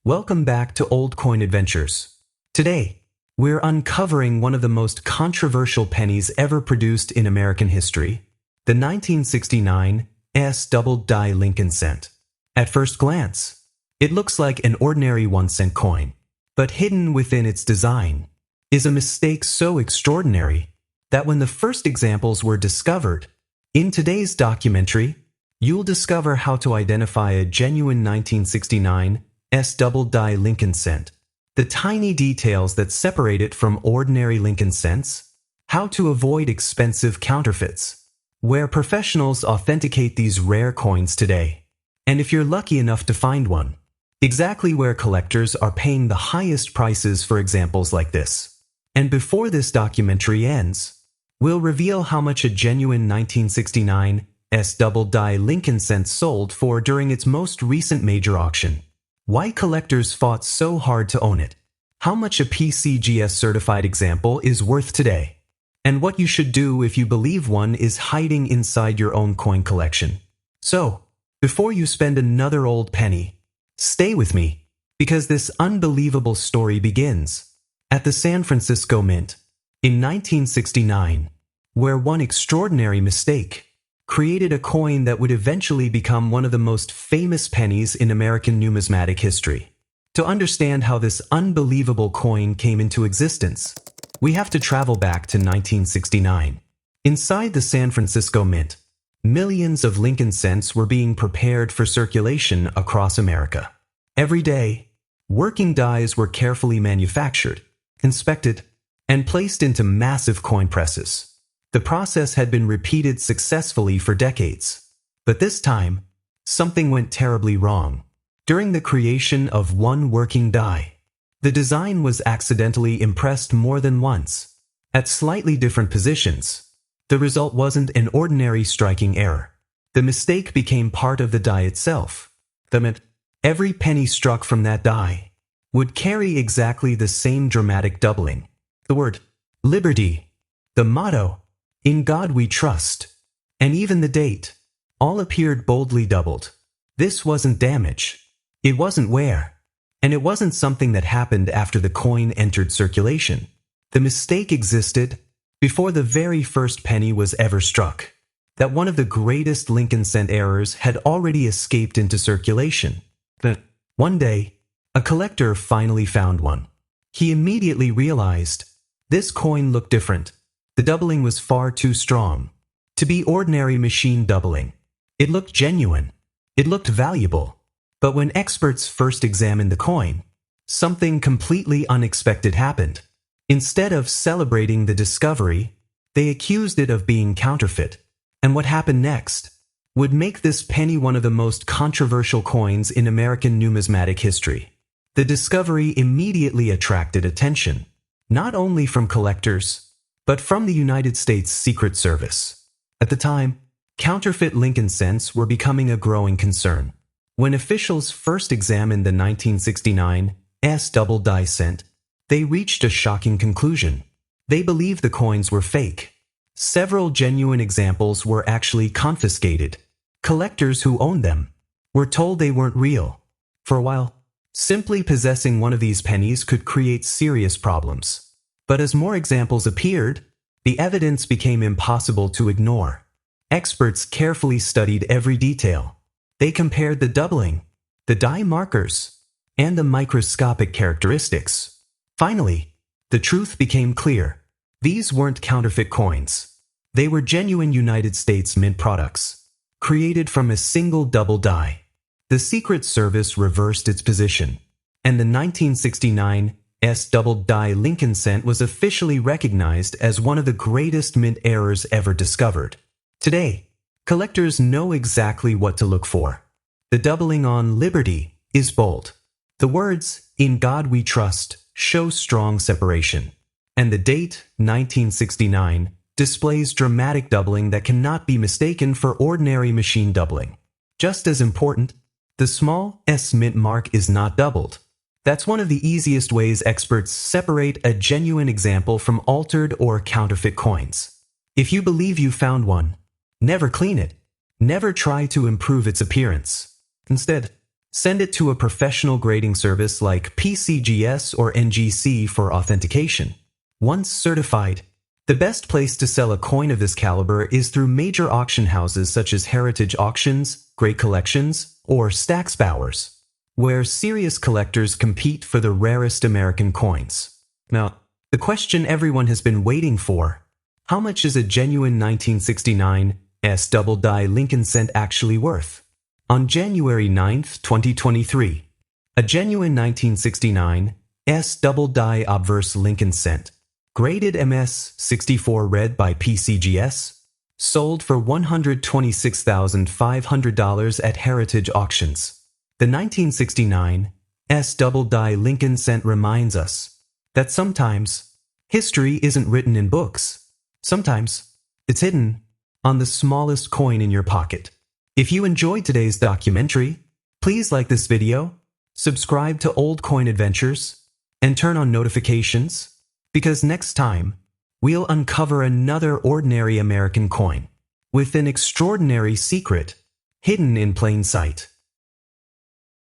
Welcome back to Old Coin Adventures. Today, we're uncovering one of the most controversial pennies ever produced in American history, the 1969 double die Lincoln cent. At first glance, it looks like an ordinary 1-cent coin, but hidden within its design is a mistake so extraordinary that when the first examples were discovered, in today's documentary, you'll discover how to identify a genuine 1969 double die Lincoln cent, the tiny details that separate it from ordinary Lincoln cents, how to avoid expensive counterfeits, where professionals authenticate these rare coins today, and if you're lucky enough to find one, exactly where collectors are paying the highest prices for examples like this. And before this documentary ends, we'll reveal how much a genuine 1969 double die Lincoln cent sold for during its most recent major auction, why collectors fought so hard to own it, how much a PCGS certified example is worth today, and what you should do if you believe one is hiding inside your own coin collection. So, before you spend another old penny, stay with me, because this unbelievable story begins at the San Francisco Mint in 1969, where one extraordinary mistake created a coin that would eventually become one of the most famous pennies in American numismatic history. To understand how this unbelievable coin came into existence, we have to travel back to 1969. Inside the San Francisco Mint, millions of Lincoln cents were being prepared for circulation across America. Every day, working dies were carefully manufactured, inspected, and placed into massive coin presses. The process had been repeated successfully for decades, but this time, something went terribly wrong. During the creation of one working die, the design was accidentally impressed more than once, at slightly different positions. The result wasn't an ordinary striking error. The mistake became part of the die itself. That meant every penny struck from that die would carry exactly the same dramatic doubling. The word liberty, the motto, "In God we trust," and even the date, all appeared boldly doubled. This wasn't damage. It wasn't wear. And it wasn't something that happened after the coin entered circulation. The mistake existed before the very first penny was ever struck. That one of the greatest Lincoln cent errors had already escaped into circulation. But one day, a collector finally found one. He immediately realized this coin looked different. The doubling was far too strong to be ordinary machine doubling. It looked genuine. It looked valuable. But when experts first examined the coin, something completely unexpected happened. Instead of celebrating the discovery, they accused it of being counterfeit. And what happened next would make this penny one of the most controversial coins in American numismatic history. The discovery immediately attracted attention, not only from collectors, but from the United States Secret Service. At the time, counterfeit Lincoln cents were becoming a growing concern. When officials first examined the 1969 double die cent, they reached a shocking conclusion. They believed the coins were fake. Several genuine examples were actually confiscated. Collectors who owned them were told they weren't real. For a while, simply possessing one of these pennies could create serious problems. But as more examples appeared, the evidence became impossible to ignore. Experts carefully studied every detail. They compared the doubling, the die markers, and the microscopic characteristics. Finally, the truth became clear. These weren't counterfeit coins. They were genuine United States Mint products, created from a single double die. The Secret Service reversed its position, and the 1969 double die Lincoln cent was officially recognized as one of the greatest mint errors ever discovered. Today, collectors know exactly what to look for. The doubling on liberty is bold. The words, "In God we trust," show strong separation. And the date, 1969, displays dramatic doubling that cannot be mistaken for ordinary machine doubling. Just as important, the small S mint mark is not doubled. That's one of the easiest ways experts separate a genuine example from altered or counterfeit coins. If you believe you found one, never clean it. Never try to improve its appearance. Instead, Send it to a professional grading service like PCGS or NGC for authentication. Once certified, the best place to sell a coin of this caliber is through major auction houses such as Heritage Auctions, Great Collections, or Stack's Bowers, where serious collectors compete for the rarest American coins. Now, the question everyone has been waiting for: how much is a genuine 1969 S double die Lincoln cent actually worth? On January 9th, 2023, a genuine 1969 S double die obverse Lincoln cent, graded MS 64 red by PCGS, sold for $126,500 at Heritage Auctions. The 1969 S double die Lincoln cent reminds us that sometimes history isn't written in books. Sometimes it's hidden on the smallest coin in your pocket. If you enjoyed today's documentary, please like this video, subscribe to Old Coin Adventures, and turn on notifications, because next time, we'll uncover another ordinary American coin with an extraordinary secret hidden in plain sight.